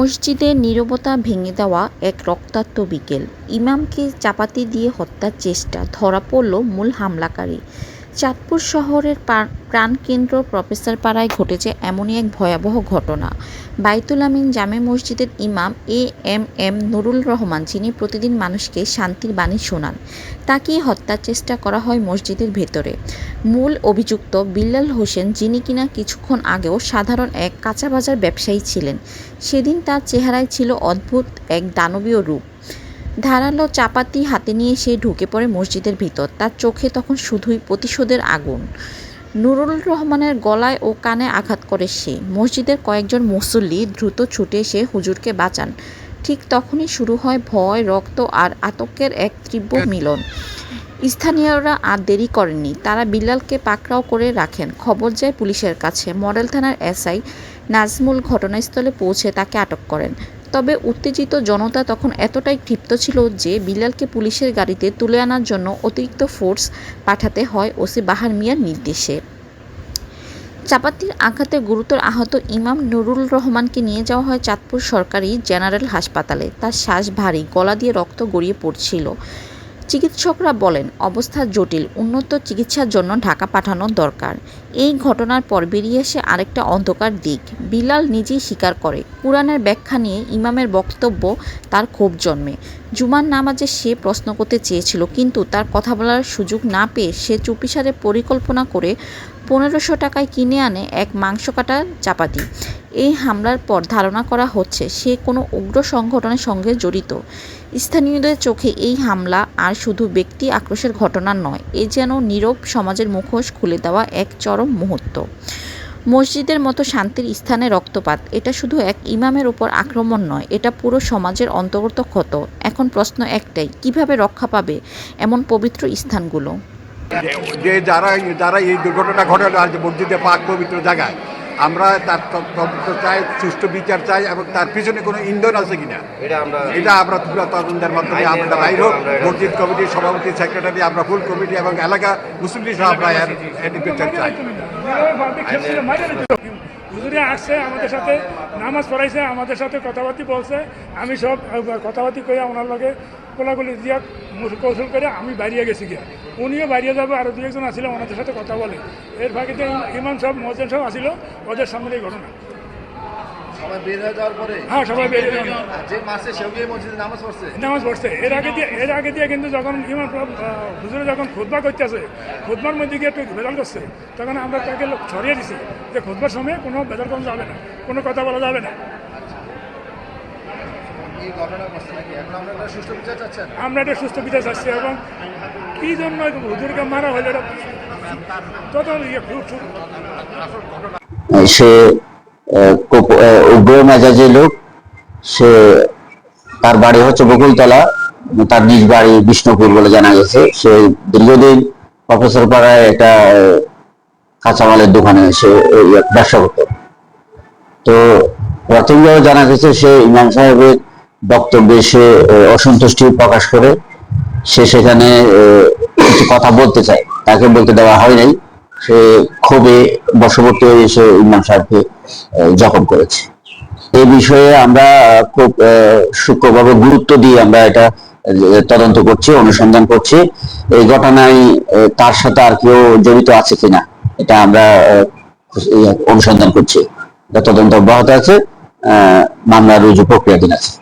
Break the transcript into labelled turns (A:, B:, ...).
A: মসজিদে নীরবতা ভেঙে দেওয়া এক রক্তাক্ত বিকেল। ইমামকে চাপাতি দিয়ে হত্যার চেষ্টা, ধরা পড়ল মূল হামলাকারী। চাঁদপুর শহরের প্রাণকেন্দ্র প্রফেসরপাড়ায় ঘটেছে এমনই এক ভয়াবহ ঘটনা। বাইতুল আমিন জামে মসজিদের ইমাম এএমএম নুরুল রহমান, যিনি প্রতিদিন মানুষকে শান্তির বাণী শোনান, তাকেই হত্যার চেষ্টা করা হয় মসজিদের ভেতরে। মূল অভিযুক্ত বিল্লাল হোসেন, যিনি কিনা কিছুক্ষণ আগেও সাধারণ এক কাঁচাবাজার ব্যবসায়ী ছিলেন, সেদিন তার চেহারায় ছিল অদ্ভুত এক দানবীয় রূপ। ধারালো চাপাতি হাতে নিয়ে সে ঢুকে পড়ে মসজিদের ভিতর। তার চোখে তখন শুধুই প্রতিশোধের আগুন। নুরুল রহমানের গলায় ও কানে আঘাত করে সে। মসজিদের কয়েকজন মুসল্লি দ্রুত ছুটে এসে হুজুরকে বাঁচান। ঠিক তখনই শুরু হয় ভয়, রক্ত আর আতঙ্কের এক তীব্র মিলন। স্থানীয়রা আর দেরি করেননি, তারা বিল্লালকে পাকড়াও করে রাখেন। খবর যায় পুলিশের কাছে। মডেল থানার এসআই নাজমুল ঘটনাস্থলে পৌঁছে তাকে আটক করেন। তবে উত্তেজিত জনতা তখন এতটাই ক্ষিপ্ত ছিল যে বিল্লালকে পুলিশের গাড়িতে তুলে আনার জন্য অতিরিক্ত ফোর্স পাঠাতে হয় ওসি বাহার মিয়ার নির্দেশে। চাপাতির আঘাতে গুরুতর আহত ইমাম নুরুল রহমানকে নিয়ে যাওয়া হয় চাঁদপুর সরকারি জেনারেল হাসপাতালে। তার শ্বাস ভারী, গলা দিয়ে রক্ত গড়িয়ে পড়ছিল। চিকিৎসকরা বলেন অবস্থা জটিল, উন্নত চিকিৎসার জন্য ঢাকা পাঠানো দরকার। এই ঘটনার পর বেরিয়ে এসে আরেকটা অন্ধকার দিক। বিল্লাল নিজেই স্বীকার করে, কুরআনের ব্যাখ্যা নিয়ে ইমামের বক্তব্য তার ক্ষোভ জন্মে। জুমার নামাজে সে প্রশ্ন করতে চেয়েছিল, কিন্তু তার কথা বলার সুযোগ না পেয়ে সে চুপিসারে পরিকল্পনা করে 1500 টাকায় কিনে আনে এক মাংস কাটা চাপাতি। এই হামলার পর ধারণা করা হচ্ছে সে কোনো উগ্র সংগঠনের সঙ্গে জড়িত। স্থানীয়দের চোখে এই হামলা আর শুধু ব্যক্তি আক্রোশের ঘটনা নয়, এ যেন নীরব সমাজের মুখোশ খুলে দেওয়া এক চরম মুহূর্ত। মসজিদের মতো শান্তির স্থানে রক্তপাত, এটা শুধু এক ইমামের উপর আক্রমণ নয়, এটা পুরো সমাজের অন্তর্গত ক্ষত। এখন প্রশ্ন একটাই, কিভাবে রক্ষা পাবে এমন পবিত্র স্থানগুলো?
B: যে যারা যারা এই দুর্ঘটনা ঘটালো আজ মসজিদে পাক পবিত্র জায়গায়, আমরা তার তদন্ত চাই, সুষ্ঠু বিচার চাই, এবং তার পিছনে কোনো ইন্ধন আছে কিনা এটা আমরা তদন্তের মাধ্যমে আমরা বাইর হোক। মসজিদ কমিটির সভাপতি, সেক্রেটারি, আমরা ফুল কমিটি এবং এলাকা মুসলিম সহ আমরা এর বিচার চাই।
C: হুজুরে আসছে, আমাদের সাথে নামাজ পড়াইছে, আমাদের সাথে কথাবার্তি বলছে। আমি সব কথাবার্তি করে ওনার লগে কোলাগুলি দিয়া কৌশল করে আমি বাইরিয়ে গেছি গিয়া, উনিও বাইরিয়ে যাবে, আরও দু একজন আসছিল ওনাদের সাথে কথা বলে। এর ফাঁকে ইমাম সব মসজিদ সব আসিল, ওদের সামনে এই ঘটনা।
D: সবাই বের হয়ে যাওয়ার পরে
C: সবাই বের হয়ে
D: যে মাসে সেও গিয়ে মসজিদে নামাজ পড়ছে।
C: এর আগে দিয়ে কিন্তু যখন ইমাম হুজুরে যখন খুতবা করতেছে, খুতবার মধ্যে গিয়ে একটু ভেজাল করছে, তখন আমরা তাকে ছড়িয়ে দিছি যে খুতবার সময় কোনো ভেজাল করা যাবে না, কোনো কথা বলা যাবে না। আমরা একটা সুস্থ বিচার চাচ্ছি, এবং কি জন্য হুজুরকে মারা হলে
E: সে উগ্র মেজাজের লোক। সে তার বাড়ি হচ্ছে বকুলতলা, তার নিজ বাড়ি বিষ্ণুপুর বলে জানা গেছে। সে দীর্ঘদিন প্রফেসর পাড়ায় একটা কাঁচামালের দোকানে সে ব্যবসা করত। তো প্রাথমিকভাবে জানা গেছে সে ইমাম সাহেবের বক্তব্যে সে অসন্তুষ্টি প্রকাশ করে সে সেখানে কিছু কথা বলতে চায়, তাকে বলতে দেওয়া হয় নাই। সে ক্ষোভে বশবর্তী হয়ে এসে ইমাম সাহেবকে জখম করেছে। এই বিষয়ে আমরা খুব সূক্ষ্মভাবে গুরুত্ব দিয়ে আমরা এটা তদন্ত করছি, অনুসন্ধান করছি। এই ঘটনায় তার সাথে আর কেউ জড়িত আছে কিনা এটা আমরা অনুসন্ধান করছি। তদন্ত অব্যাহত আছে, মামলা রুজু প্রক্রিয়াধীন আছে।